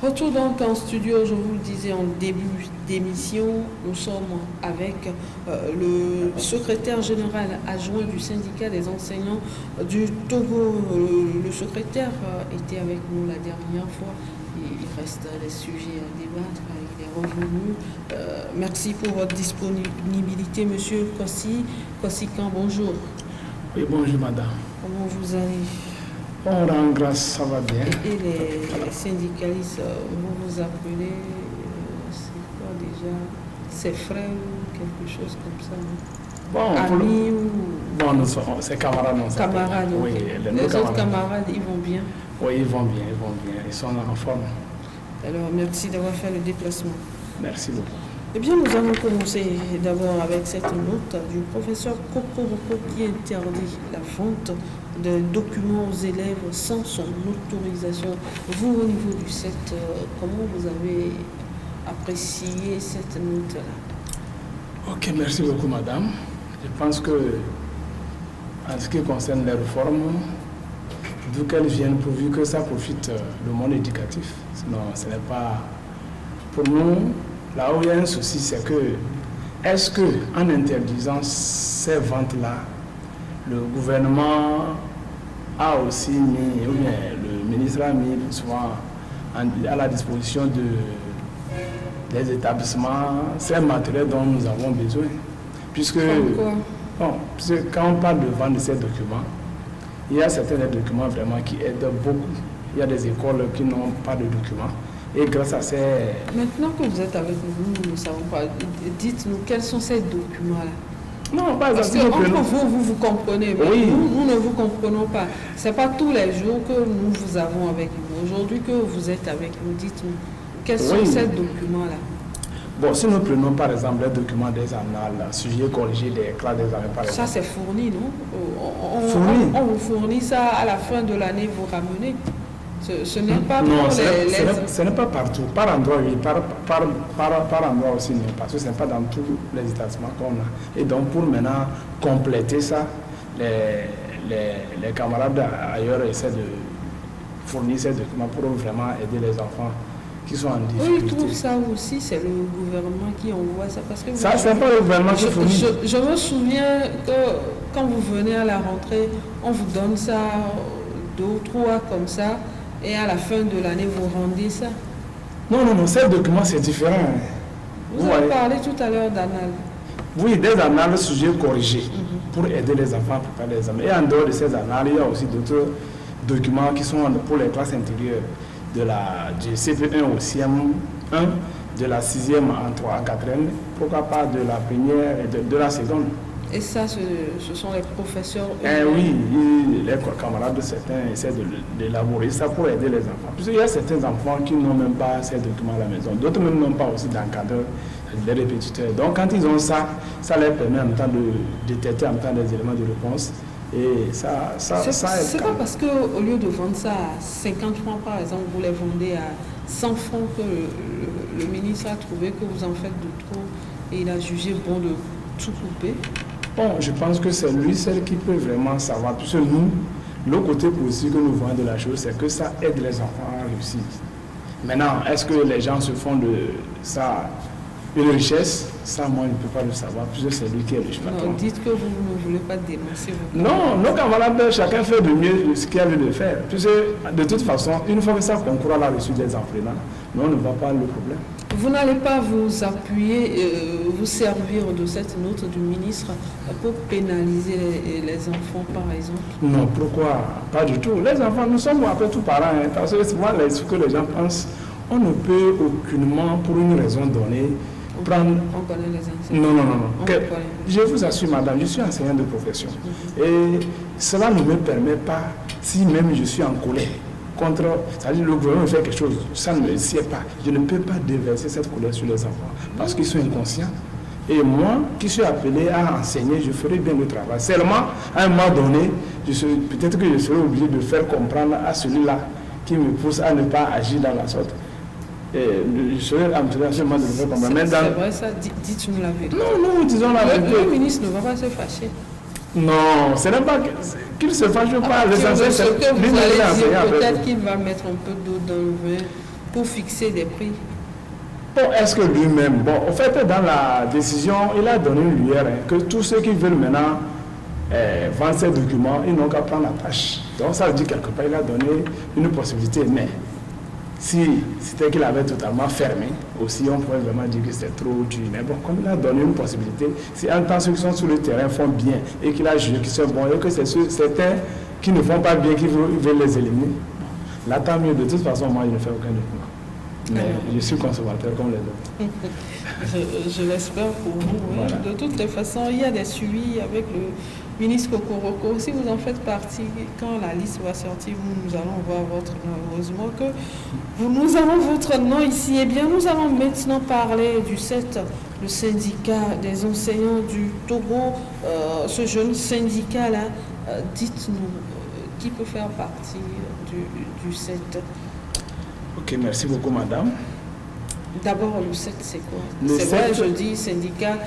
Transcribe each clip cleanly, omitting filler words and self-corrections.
retour donc en studio, je vous le disais en début d'émission, nous sommes avec le secrétaire général adjoint du syndicat des enseignants du Togo. Le secrétaire était avec nous la dernière fois. Il reste des sujets à débattre, il est revenu. Merci pour votre disponibilité, monsieur Kossikan, bonjour. Oui, bonjour madame. Comment vous allez? On rend grâce, ça va bien. Et les syndicalistes, vous appelez, c'est quoi déjà? C'est frères ou quelque chose comme ça? Bon, amis ou... Bon, c'est camarades. Camarades, oui. Les autres camarades, ils vont bien? Oui, ils vont bien. Ils sont en forme. Alors, merci d'avoir fait le déplacement. Merci beaucoup. Eh bien, nous allons commencer d'abord avec cette note du professeur Kokoroko qui interdit la vente de documents aux élèves sans son autorisation. Vous, au niveau du CET, comment vous avez apprécié cette note-là? Ok, merci beaucoup, madame. Je pense que, en ce qui concerne les réformes, d'où qu'elles viennent, pourvu que ça profite le monde éducatif. Sinon, ce n'est pas... Pour nous, là où il y a un souci, c'est que, est-ce qu'en interdisant ces ventes-là, le gouvernement a aussi mis, ou bien le ministre a mis souvent à la disposition des établissements ces matériels dont nous avons besoin. Puisque quand on parle de vente de ces documents, il y a certains documents vraiment qui aident beaucoup. Il y a des écoles qui n'ont pas de documents. Et grâce à ces... Maintenant que vous êtes avec nous, nous ne savons pas. Dites-nous, quels sont ces documents-là? Non, pas parce que entre vous comprenez, mais oui. nous ne vous comprenons pas. Ce n'est pas tous les jours que nous vous avons avec nous. Aujourd'hui que vous êtes avec nous, dites-nous, quels sont ces documents-là? Bon, si nous prenons par exemple les documents des annales, sujet corrigé des classes des années, par exemple. Ça, c'est fourni, non? On vous fournit ça à la fin de l'année, vous ramenez. Ce n'est pas non, pour ce n'est pas partout. Par endroit, oui. Par endroit aussi, non. Parce que ce n'est pas dans tous les établissements qu'on a. Et donc, pour maintenant compléter ça, les camarades ailleurs essaient de fournir ces documents pour vraiment aider les enfants qui sont en difficulté. Oui, je trouve ça aussi, c'est le gouvernement qui envoie ça. Parce que ça, c'est pas le gouvernement qui fournit. Je me souviens que quand vous venez à la rentrée, on vous donne ça 2 ou 3 comme ça. Et à la fin de l'année, vous rendez ça? Non, ces documents, c'est différent. Vous avez parlé tout à l'heure d'annales. Oui, des annales sujets corrigés pour aider les enfants à préparer les examens. Et en dehors de ces annales, il y a aussi d'autres documents qui sont pour les classes intérieures du CP1 au CM1, de la 6e en 3 en 4e, pourquoi pas de la première et de la seconde. Et ça, ce sont les professeurs? Oui, les camarades de certains essaient d'élaborer ça pour aider les enfants. Parce qu'il y a certains enfants qui n'ont même pas ces documents à la maison. D'autres même n'ont pas aussi d'encadreur, des répétiteurs. Donc quand ils ont ça, ça leur permet en même temps de détecter en même temps des éléments de réponse. Et ça c'est pas parce qu'au lieu de vendre ça à 50 francs par exemple, vous les vendez à 100 francs que le ministre a trouvé que vous en faites de trop et il a jugé bon de tout couper? Bon, je pense que c'est lui seul qui peut vraiment savoir. Puisque nous, le côté positif que nous voyons de la chose, c'est que ça aide les enfants à réussir. Maintenant, est-ce que les gens se font de ça une richesse? Ça, moi, je ne peux pas le savoir, puisque c'est lui qui est riche. Non, dites que vous ne voulez pas dénoncer vos... Non, nos camarades, chacun fait de mieux ce qu'il a envie de faire. Puisque, de toute façon, une fois que ça concourt à la reçue des enfants, nous, on ne voit pas le problème. Vous n'allez pas vous appuyer, vous servir de cette note du ministre pour pénaliser les enfants, par exemple? Non, pourquoi? Pas du tout. Les enfants, nous sommes après tout parents. Parce que souvent, ce que les gens pensent, on ne peut aucunement, pour une raison donnée, prendre... On connaît les enseignants. Non. Je vous assure, madame, je suis enseignant de profession. Et cela ne me permet pas, si même je suis en colère, c'est-à-dire le gouvernement fait quelque chose, ça ne me sied pas. Je ne peux pas déverser cette colère sur les enfants parce qu'ils sont inconscients. Et moi, qui suis appelé à enseigner, je ferai bien le travail. Seulement, à un moment donné, peut-être que je serai obligé de faire comprendre à celui-là qui me pousse à ne pas agir dans la sorte. Et je serai amené seulement de le faire comprendre. C'est vrai ça, dites-nous la vérité. Non, disons la vérité. Le ministre ne va pas se fâcher. Non, ce n'est pas qu'il se fâche pas. Ce que vous allez dire, peut-être qu'il va mettre un peu d'eau dans le vin. pour fixer des prix? Bon, est-ce que lui-même, bon, en fait, dans la décision, il a donné une lumière que tous ceux qui veulent maintenant vendre ces documents, ils n'ont qu'à prendre la tâche. Donc ça veut dire quelque part, il a donné une possibilité, mais si c'était qu'il avait totalement fermé, aussi on pourrait vraiment dire que c'était trop dur. Mais bon, comme il a donné une possibilité, si en tant ceux qui sont sur le terrain font bien et qu'il a jugé qu'ils sont bons et que c'est certains qui ne font pas bien, qui veulent les éliminer, là tant mieux. De toute façon, moi je ne fais aucun document. Mais je suis consommateur comme les autres. Je l'espère pour vous. Oui. Voilà. De toutes les façons, il y a des suivis avec le ministre Kokoroko. Si vous en faites partie, quand la liste va sortir, nous allons voir votre nom. Heureusement que nous avons votre nom ici. Eh bien, nous allons maintenant parler du CET, le syndicat des enseignants du Togo. Ce jeune syndicat-là, dites-nous, qui peut faire partie du CET? Ok, merci beaucoup, madame. D'abord, le CET, c'est quoi? C'est vrai, je dis syndicat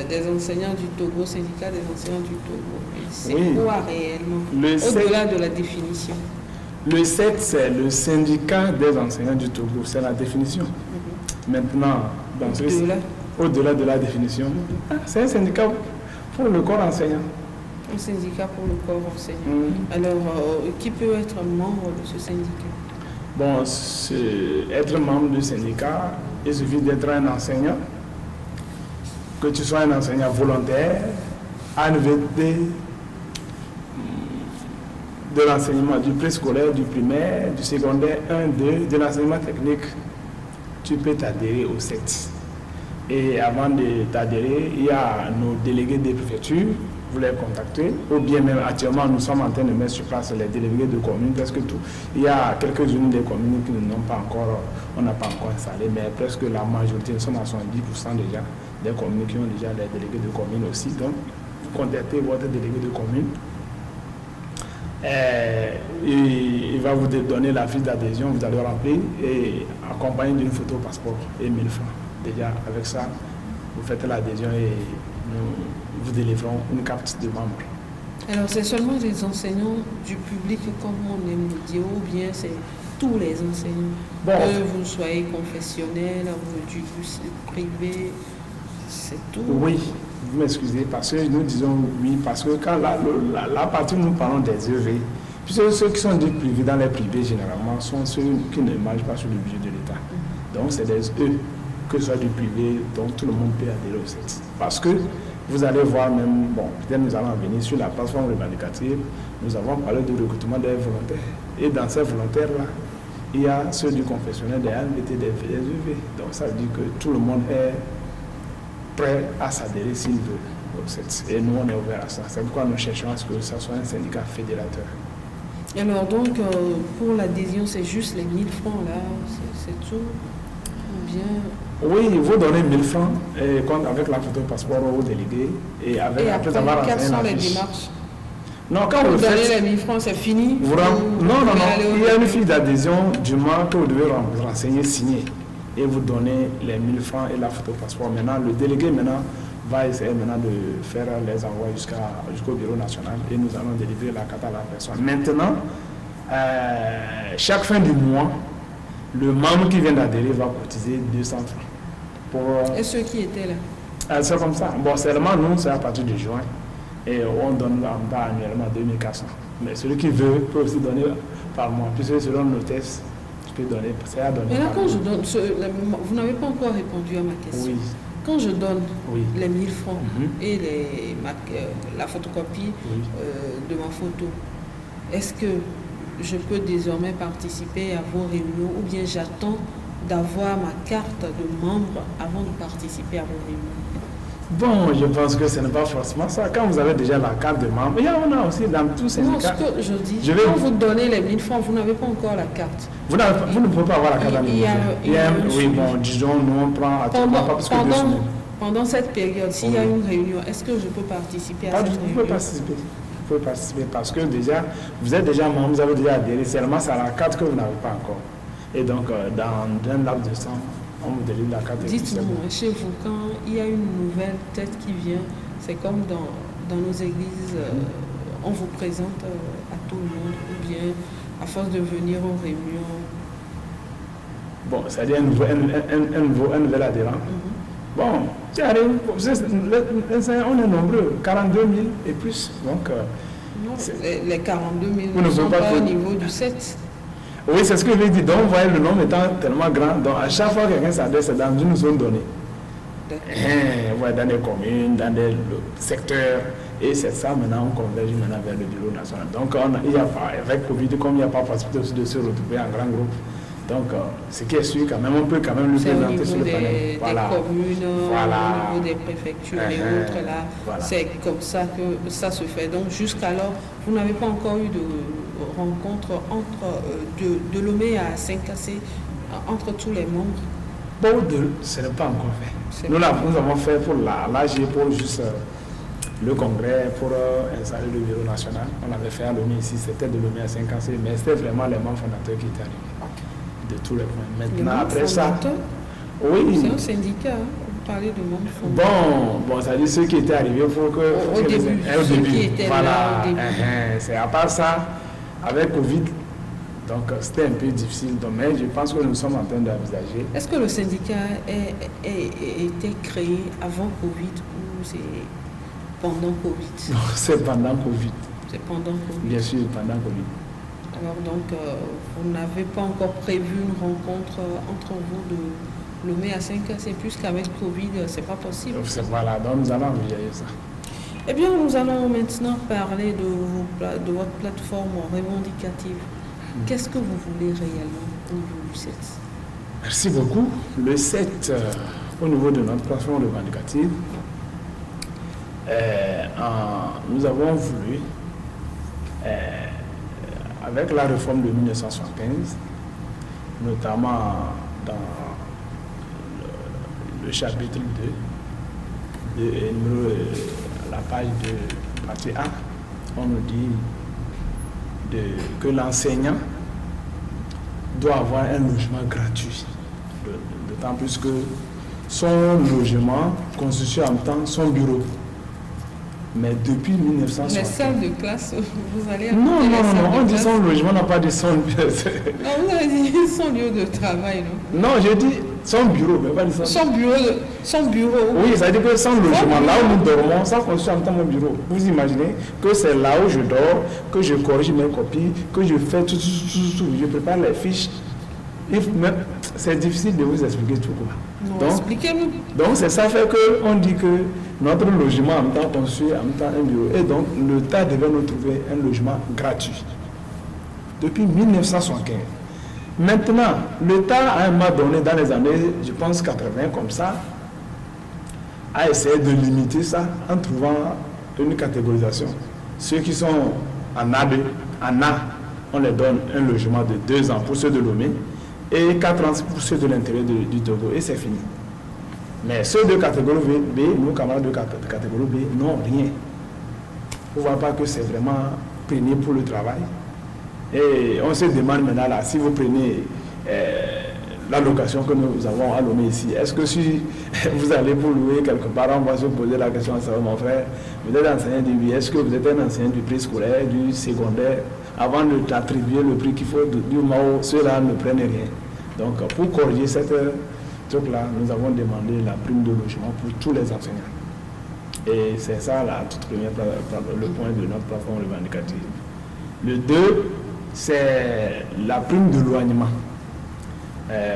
des enseignants du Togo, syndicat des enseignants du Togo. C'est quoi réellement? Au-delà de la définition. Le CET, c'est le syndicat des enseignants du Togo, c'est la définition. Maintenant, au-delà de la définition, c'est un syndicat pour le corps enseignant. Un syndicat pour le corps enseignant. Alors, qui peut être membre de ce syndicat? Bon, être membre du syndicat, il suffit d'être un enseignant, que tu sois un enseignant volontaire, ANVT, de l'enseignement du préscolaire, du primaire, du secondaire 1, 2, de l'enseignement technique, tu peux t'adhérer au CET. Et avant de t'adhérer, il y a nos délégués des préfectures, vous les contactez, ou bien même actuellement nous sommes en train de mettre sur place les délégués de communes, presque tout. Il y a quelques-unes des communes qui n'ont pas encore, on n'a pas encore installé, mais presque la majorité, nous sommes à 70% déjà des communes qui ont déjà les délégués de communes aussi. Donc, vous contactez votre délégué de commune. Il va vous donner la fiche d'adhésion, vous allez remplir et accompagné d'une photo passeport et 1000 francs. Déjà, avec ça, vous faites l'adhésion et nous vous délivrons une carte de membre. Alors, c'est seulement des enseignants du public, comme on aime le dire, ou bien c'est tous les enseignants? Bon, que vous soyez confessionnel, du privé, c'est tout? Oui, vous m'excusez, parce que nous disons oui, parce que quand la partie où nous parlons des EV, puisque ceux qui sont du privé dans les privés, généralement, sont ceux qui ne marchent pas sur le budget de l'État. Donc, c'est des E, que ce soit du privé, donc tout le monde peut adhérer au CET. Parce que vous allez voir même, bon, peut-être nous allons venir sur la plateforme revendicative, nous avons parlé du recrutement des volontaires. Et dans ces volontaires-là, il y a ceux du confessionnel, des ANVT, des EV. Donc, ça veut dire que tout le monde est prêt à s'adhérer s'il veut au CET. Et nous, on est ouvert à ça. C'est pourquoi nous cherchons à ce que ça soit un syndicat fédérateur. Alors donc, pour l'adhésion, c'est juste les 1000 francs là, c'est tout? Ou bien... Oui, vous donnez 1000 francs et avec la photo passeport au délégué et après avoir renseigné la fiche. Quelles sont les démarches? Non, quand vous donnez les 1000 francs, c'est fini? Non, il y a une fiche d'adhésion du mois que vous devez renseigner, signer. Et vous donnez les 1000 francs et la photo passeport. Maintenant, le délégué va essayer maintenant de faire les envois jusqu'au bureau national et nous allons délivrer la carte à la personne. Maintenant, chaque fin du mois, le membre qui vient d'adhérer va cotiser 200 francs. Et ceux qui étaient là? C'est comme ça. Bon, seulement nous, c'est à partir de juin. Et on donne annuellement 2400. Mais celui qui veut peut aussi donner par mois. Puisque selon nos tests, tu peux donner. C'est à donner. Mais là, quand je donne, vous n'avez pas encore répondu à ma question. Oui. Quand je donne les 1000 francs et la photocopie de ma photo, est-ce que je peux désormais participer à vos réunions ou bien j'attends d'avoir ma carte de membre avant de participer à vos réunions? Bon, je pense que ce n'est pas forcément ça. Quand vous avez déjà la carte de membre, on a aussi dans tous ces syndicats. Non, ce que je dis, quand vous donnez les 1000 francs, vous n'avez pas encore la carte. Vous ne pouvez pas avoir la carte à l'université. Oui, bon, disons, nous on prend à tout pas plus que 2 semaines. Pendant cette période, s'il y a une réunion, est-ce que je peux participer à cette réunion? Vous pouvez participer. Vous pouvez participer parce que déjà, vous êtes déjà membre, vous avez déjà adhéré, seulement c'est la carte que vous n'avez pas encore. Et donc, dans un laps de temps, on vous délivre la carte. Dites-moi, chez vous, quand il y a une nouvelle tête qui vient, c'est comme dans nos églises, on vous présente à tout le monde, ou bien à force de venir aux réunions, Bon, c'est-à-dire un nouvel adhérent. Bon, tu arrives, on est nombreux, 42 000 et plus. Donc, non, les 42 000 ne sont pas au niveau du 7. Oui, c'est ce que je lui dis. Donc, vous voyez, le nombre étant tellement grand, donc à chaque fois que quelqu'un s'adresse, c'est dans une zone donnée. Dans des communes, dans des secteurs. Et c'est ça, maintenant, on converge maintenant vers le bureau national. Donc, il y a pas, avec Covid, comme il n'y a pas possibilité aussi de se retrouver en grand groupe. Donc, ce qui est sûr, quand même, on peut quand même lui présenter sur le panel. Voilà. Des communes, au niveau des préfectures et autres, là, c'est comme ça que ça se fait. Donc, jusqu'alors, vous n'avez pas encore eu de rencontre entre de Lomé à Saint-Cassé, entre tous les membres? Bon, ce n'est pas encore fait. Nous avons fait pour l'AG, pour juste le congrès, pour installer le bureau national. On avait fait à Lomé ici, c'était de Lomé à Saint-Cassé, mais c'était vraiment les membres fondateurs qui étaient arrivés. De tous les points. Maintenant, après ça. Oui. C'est un syndicat, hein? Vous parlez de membres fondateurs. Bon, ça dit ceux qui étaient arrivés, il faut que. Au début. Ceux qui étaient là au début. C'est à part ça, avec Covid, donc c'était un peu difficile. Donc, mais je pense que nous sommes en train d'envisager. Est-ce que le syndicat a été créé avant Covid ou c'est pendant Covid? Non, c'est pendant Covid. C'est pendant Covid. Bien sûr, pendant Covid. Alors donc, vous n'avez pas encore prévu une rencontre entre vous de Lomé à Saint-Cassé, puisqu'avec Covid, c'est pas possible. Voilà, donc nous allons envisager ça. Eh bien, nous allons maintenant parler de votre plateforme revendicative. Qu'est-ce que vous voulez réellement au niveau du 7? Merci beaucoup. Le 7, au niveau de notre plateforme revendicative, nous avons voulu, avec la réforme de 1975, notamment dans le chapitre 2, la page de partie A, on nous dit que l'enseignant doit avoir un logement gratuit. D'autant plus que son logement constitue en même temps son bureau. Mais depuis 1960. Les salles de classe, vous allez... Non, on dit son logement, on n'a pas dit son lieu. Non, vous avez dit son lieu de travail, non? Non, j'ai dit son bureau, mais pas dit son bureau. Oui, ça veut dire que son logement, là où nous dormons, ça constitue en même temps mon bureau. Vous imaginez que c'est là où je dors, que je corrige mes copies, que je fais tout, je prépare les fiches. C'est difficile de vous expliquer tout quoi. Non, expliquez-nous. Donc c'est ça fait qu'on dit que notre logement en même temps constitue en même temps un bureau. Et donc l'État devait nous trouver un logement gratuit. Depuis 1975. Maintenant, l'État à un moment donné, dans les années, je pense 80 comme ça, a essayé de limiter ça en trouvant une catégorisation. Ceux qui sont en A2, en A, on les donne un logement de 2 ans pour ceux de Lomé et 4 ans pour ceux de l'intérieur du Togo, et c'est fini. Mais ceux de catégorie B, nos camarades de catégorie B, n'ont rien. On ne voit pas que c'est vraiment pénible pour le travail. Et on se demande maintenant, là, si vous prenez l'allocation que nous avons à Lomé ici, est-ce que si vous allez pour louer quelque part, on va se poser la question à savoir, mon frère, vous êtes enseignant du B, est-ce que vous êtes un enseignant du préscolaire, du secondaire, avant de t'attribuer le prix qu'il faut, du moment où ceux-là ne prennent rien. Donc, pour corriger cette truc-là, nous avons demandé la prime de logement pour tous les enseignants. Et c'est ça, la toute première, le point de notre plateforme revendicative. Le 2, c'est la prime de l'éloignement.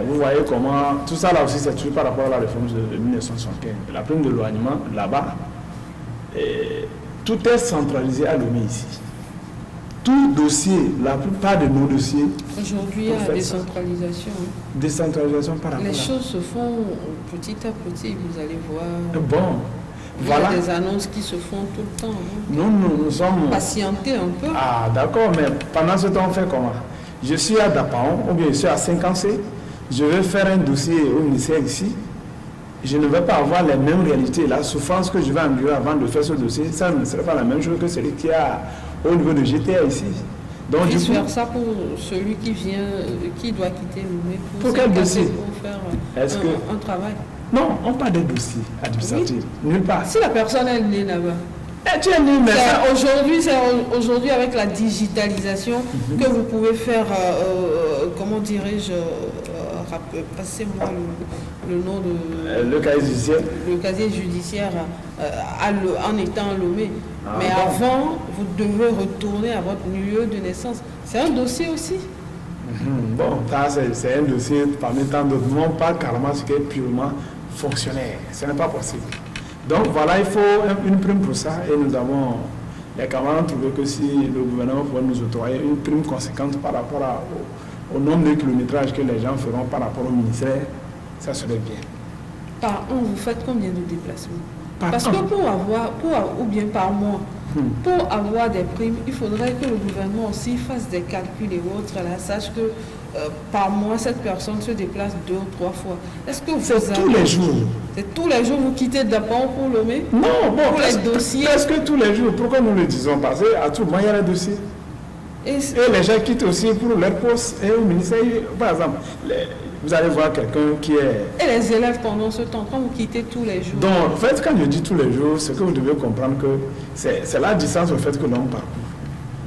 Vous voyez comment, tout ça là aussi, c'est toujours par rapport à la réforme de 1975. La prime de l'éloignement, là-bas, tout est centralisé à Lomé ici. Tout dossier, la plupart de nos dossiers... Aujourd'hui, il y a la décentralisation. Décentralisation par rapport à... Les choses se font petit à petit, vous allez voir. Bon, voilà. Il y a des annonces qui se font tout le temps. Non, nous sommes... Patienter un peu. Ah, d'accord, mais pendant ce temps, on fait comment? Je suis à Dapaon, ou bien je suis à Saint-Cassé, je vais faire un dossier au ministère ici, je ne vais pas avoir les mêmes réalités. La souffrance que je vais endurer avant de faire ce dossier, ça ne serait pas la même chose que celui qui a au niveau de GTA ici. Donc, du coup, faire ça pour celui qui vient, qui doit quitter Lomé pour quel dossier? Pour faire un travail. Non, on parle de dossiers administratifs. Oui. Nulle part. Si la personne est née là-bas. Tu es né, mais c'est aujourd'hui avec la digitalisation que vous pouvez faire, comment dirais-je, passez-moi le nom de... Le casier judiciaire. Le casier judiciaire en étant à Lomé. Mais bon. avant, vous devez retourner à votre lieu de naissance. C'est un dossier aussi. Bon, ça c'est un dossier parmi tant d'autres. Non, pas carrément ce qui est purement fonctionnaire. Ce n'est pas possible. Donc voilà, il faut une prime pour ça. Et nous avons, les camarades ont trouvé que si le gouvernement pouvait nous octroyer une prime conséquente par rapport au nombre de kilométrages que les gens feront par rapport au ministère, ça serait bien. Par an, vous faites combien de déplacements? Parce an. que ou bien par mois, pour avoir des primes, il faudrait que le gouvernement aussi fasse des calculs et autres, là, sache que par mois, cette personne se déplace 2 ou 3 fois. Est-ce que c'est tous les jours. C'est tous les jours, vous quittez d'abord pour Lomé? Non, bon, pour les dossiers. Presque tous les jours. Pourquoi nous le disons? Parce qu'à tout moment, il y a les dossiers. Et les gens quittent aussi pour leur poste et au ministère. Par exemple, vous allez voir quelqu'un qui est... Et les élèves pendant ce temps, quand vous quittez tous les jours? Donc, en fait, quand je dis tous les jours, c'est que vous devez comprendre que c'est la distance au fait que l'on parcourt.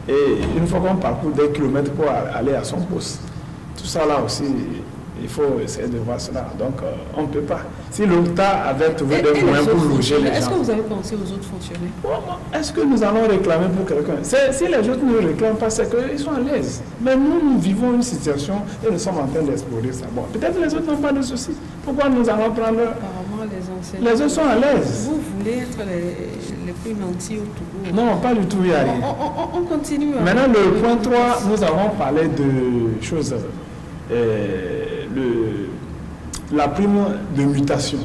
Et une fois qu'on parcourt des kilomètres pour aller à son poste, tout ça là aussi, il faut essayer de voir cela. Donc, on ne peut pas. Si l'État avait trouvé des moyens pour loger les gens... Est-ce que vous avez pensé aux autres fonctionnaires? Est-ce que nous allons réclamer pour quelqu'un? Si les autres ne réclament pas, c'est qu'ils sont à l'aise. Mais nous vivons une situation et nous sommes en train d'explorer ça. Bon, peut-être les autres n'ont pas de soucis. Pourquoi nous allons prendre... Apparemment, les enseignants... Les autres sont à l'aise. Vous voulez être les plus nantis au Togo? Non, pas du tout, il y a rien. On continue. Maintenant, le point 3, nous avons parlé de choses... la prime de mutation.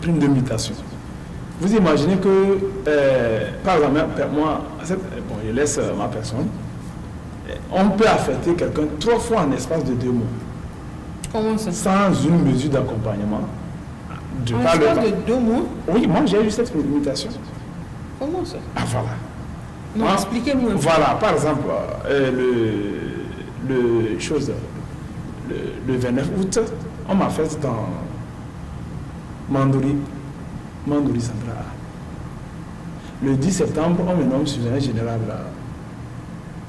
Prime de mutation. Vous imaginez que, par exemple, moi, je laisse ma personne, on peut affecter quelqu'un 3 fois en espace de 2 mois. Comment ça? Sans une mesure d'accompagnement. En espace de 2 mois? Oui, moi j'ai eu cette mutation. Comment ça? Ah voilà. Non, expliquez-moi. Voilà, par exemple, le 29 août, on m'a fait dans Mandouri Central. Le 10 septembre, on me nomme surveillant général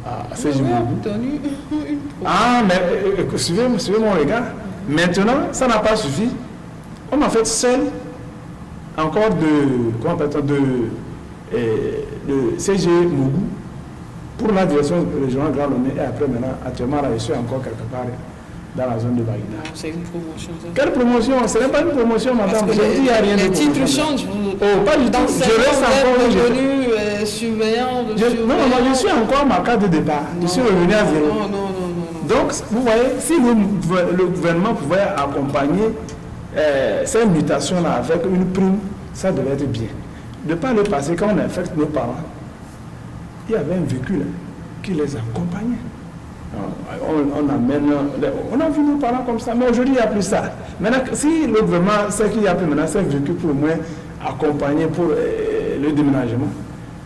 à Séjimougou. Ah, mais suivez mon regard. Maintenant, ça n'a pas suffi. On m'a fait seul encore de CG Mougou pour la direction régionale Grand Lomé et après maintenant, actuellement, je suis encore quelque part dans la zone de Baguina. C'est une promotion. Ça. Quelle promotion? Ce n'est pas une promotion, madame. Il y a rien de titres changent. Oh, pas du tout. Je reste encore devenu surveillant de surveillant. Non, je suis encore ma carte de départ. Je suis revenu à zéro. Non. Donc, vous voyez, si le gouvernement pouvait accompagner ces mutations-là avec une prime, ça devait être bien. De par le passé, quand on affecte nos parents, il y avait un véhicule qui les accompagnait. On a vu nos parents comme ça, mais aujourd'hui il n'y a plus ça. Maintenant, si le gouvernement sait qu'il y a plus maintenant, c'est un véhicule pour au moins accompagner pour le déménagement,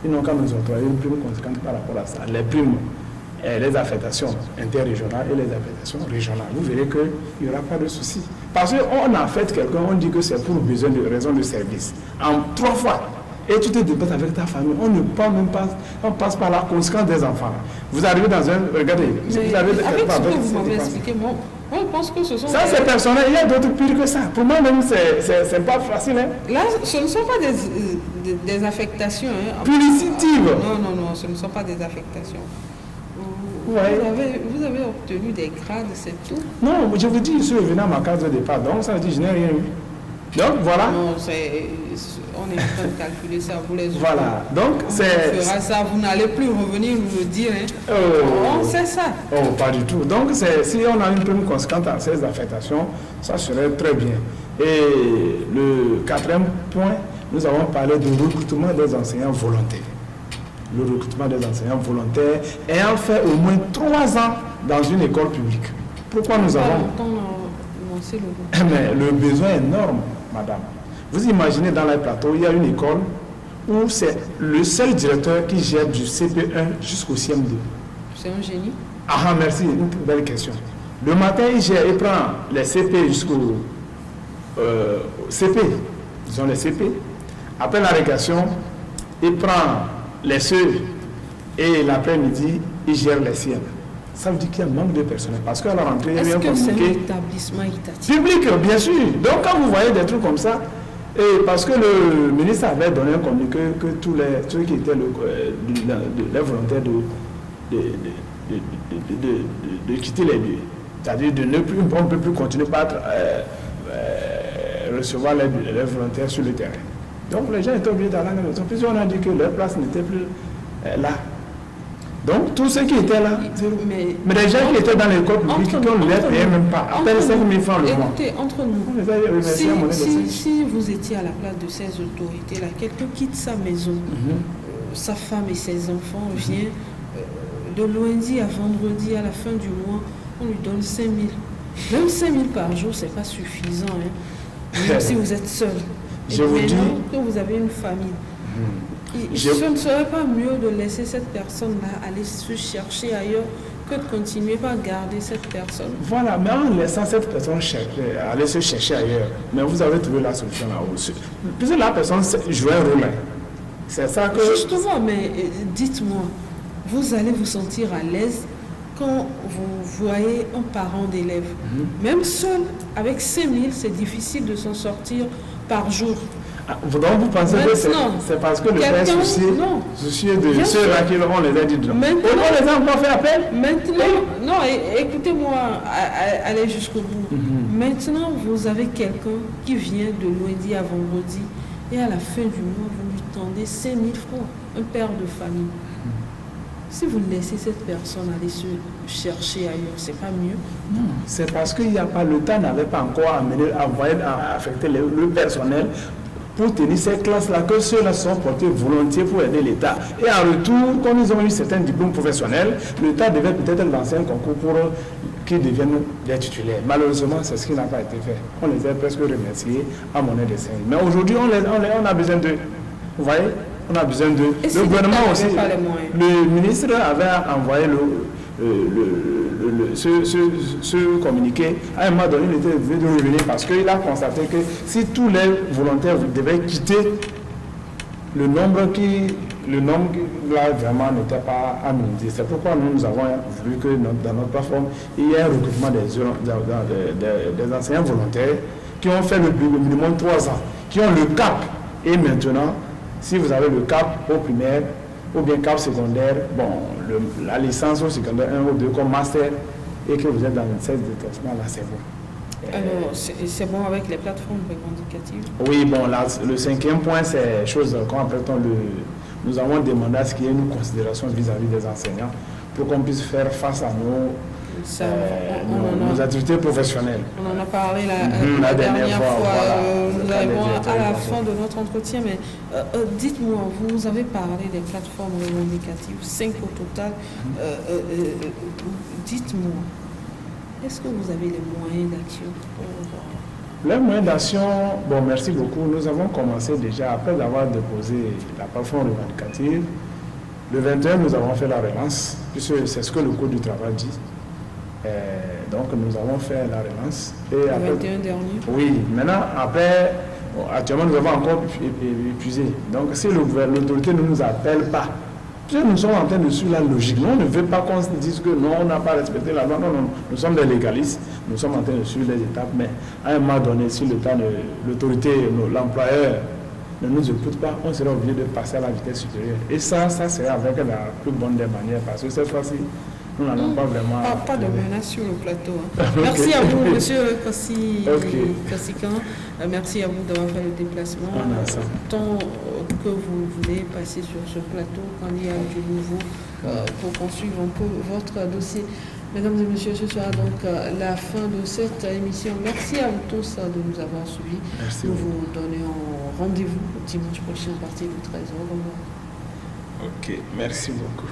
ils n'ont qu'à nous octroyer une prime conséquente par rapport à ça. Les primes, les affectations interrégionales et les affectations régionales. Vous verrez qu'il n'y aura pas de souci. Parce qu'on affecte quelqu'un, on dit que c'est pour besoin de raison de service. En 3 fois. Et tu te déplaces avec ta famille, on ne parle même pas, on passe par la conséquence des enfants. Vous arrivez dans un... Regardez, vous avez... Avec ce que vous m'avez expliqué, moi, je pense que ce sont... Ça, c'est personnel, il y a d'autres pires que ça. Pour moi, même, c'est pas facile. Hein. Là, ce ne sont pas des affectations. Hein. Publicitives. Non, ce ne sont pas des affectations. Ouais. Vous avez obtenu des grades, c'est tout? Non, je vous dis, je suis revenu à ma case de départ, donc ça veut dire que je n'ai rien eu. Donc voilà. Non, on est en train de calculer ça, vous les autres. Voilà, donc c'est... On fera ça, vous n'allez plus revenir nous le dire. Hein. On sait ça. Oh, pas du tout. Donc si on a une prime conséquente à ces affectations, ça serait très bien. Et le 4e point, nous avons parlé du recrutement des enseignants volontaires. Le recrutement des enseignants volontaires ayant fait au moins 3 ans dans une école publique. Pourquoi nous avons... Mais le besoin est énorme, madame. Vous imaginez dans les plateaux, il y a une école où c'est le seul directeur qui gère du CP1 jusqu'au CM2. C'est un génie. Ah, merci, une belle question. Le matin, il prend les CP jusqu'au CP, disons les CP. Après la régression, il prend les CE et l'après-midi, il gère les CM. ça veut dire qu'il y a un manque de personnel. Parce qu'à la rentrée, il y a Est-ce un que c'est un communiqué établissement étatique? public, bien sûr. Donc quand vous voyez des trucs comme ça, et parce que le ministre avait donné un communiqué que tous ceux qui étaient les volontaires de quitter les lieux, c'est-à-dire de ne plus, on ne peut plus continuer par recevoir les volontaires sur le terrain. Donc les gens étaient obligés d'aller à la maison, puisqu'on a dit que leur place n'était plus là. Donc tous ceux qui étaient là, mais les gens qui étaient dans l'école publique, qui ne les payaient même pas, à peine 5 000 francs le mois. Écoutez, entre nous, si vous étiez à la place de ces autorités-là, quelqu'un quitte sa maison, sa femme et ses enfants, vient de lundi à vendredi, à la fin du mois, on lui donne 5 000. Même 5 000 par jour, ce n'est pas suffisant, hein, même si vous êtes seul. Et maintenant que vous avez une famille, ce ne serait pas mieux de laisser cette personne-là aller se chercher ailleurs que de continuer par garder cette personne? Voilà, mais en laissant cette personne aller se chercher ailleurs, mais vous avez trouvé la solution là-haut. Puisque la personne joue un rôle. C'est ça que... Justement, mais dites-moi, vous allez vous sentir à l'aise quand vous voyez un parent d'élève, même seul, avec 5 000, c'est difficile de s'en sortir par jour. Ah, donc vous pensez que c'est parce que le père est soucieux de ceux-là qui on les a dit de on les a encore fait appel? Maintenant, non, écoutez-moi, allez jusqu'au bout. Maintenant, vous avez quelqu'un qui vient de lundi à vendredi et à la fin du mois, vous lui tendez 5 000 francs, un père de famille. Si vous laissez cette personne aller se chercher ailleurs, c'est pas mieux? Non, c'est parce qu'il n'y a pas, le temps n'avait pas encore affecté le personnel pour tenir ces classes-là, que ceux-là sont portés volontiers pour aider l'État. Et en retour, comme ils ont eu certains diplômes professionnels, l'État devait peut-être lancer un concours pour qu'ils deviennent des titulaires. Malheureusement, c'est ce qui n'a pas été fait. On les a presque remerciés à monnaie de 5 000. Mais aujourd'hui, on a besoin d'eux. Vous voyez? On a besoin d'eux. Le gouvernement aussi, le ministre avait envoyé ce communiqué. À un moment donné, il était obligé de revenir parce qu'il a constaté que si tous les volontaires devaient quitter, le nombre là vraiment n'était pas aménagé. C'est pourquoi nous avons vu que dans notre plateforme, il y a un recrutement des enseignants volontaires qui ont fait le minimum 3 ans, qui ont le cap. Et maintenant, si vous avez le cap au primaire ou bien cap secondaire, bon, la licence au secondaire 1 ou 2 comme master et que vous êtes dans le 16 détachement, là c'est bon. Alors, c'est bon avec les plateformes revendicatives? Oui, bon, là, le 5e point, c'est chose qu'on appelle nous avons demandé à ce qu'il y ait une considération vis-à-vis des enseignants pour qu'on puisse faire face à nos activités professionnelles. On en a parlé la dernière fois. Voilà, nous arrivons à la fin de notre entretien, mais dites-moi, vous avez parlé des plateformes revendicatives, 5 au total. Dites-moi, est-ce que vous avez les moyens d'action pour... Les moyens d'action, bon, merci beaucoup. Nous avons commencé déjà, après avoir déposé la plateforme revendicative. Le 21, nous avons fait la relance, puisque c'est ce que le Code du travail dit. Donc nous avons fait la relance. Et le après, 21 dernier? Oui, maintenant, après, actuellement nous avons encore épuisé. Donc si l'autorité ne nous appelle pas, nous sommes en train de suivre la logique. Nous, on ne veut pas qu'on se dise que non, on n'a pas respecté la loi. Non, non, nous sommes des légalistes. Nous sommes en train de suivre les étapes. Mais à un moment donné, si l'autorité, l'employeur ne nous écoute pas, on sera obligé de passer à la vitesse supérieure. Et ça serait avec la plus bonne des manières. Parce que cette fois-ci, nous n'allons pas vraiment... Pas de menace sur le plateau. Hein. Merci à vous, monsieur Kassikan. Merci à vous d'avoir fait le déplacement. Tant que vous voulez passer sur ce plateau, quand il y a du nouveau, pour poursuivre un peu votre dossier. Mesdames et messieurs, ce sera donc la fin de cette émission. Merci à vous tous de nous avoir suivis. Merci. Nous vous donnons rendez-vous dimanche prochain à partir de 13h. Ok, merci beaucoup.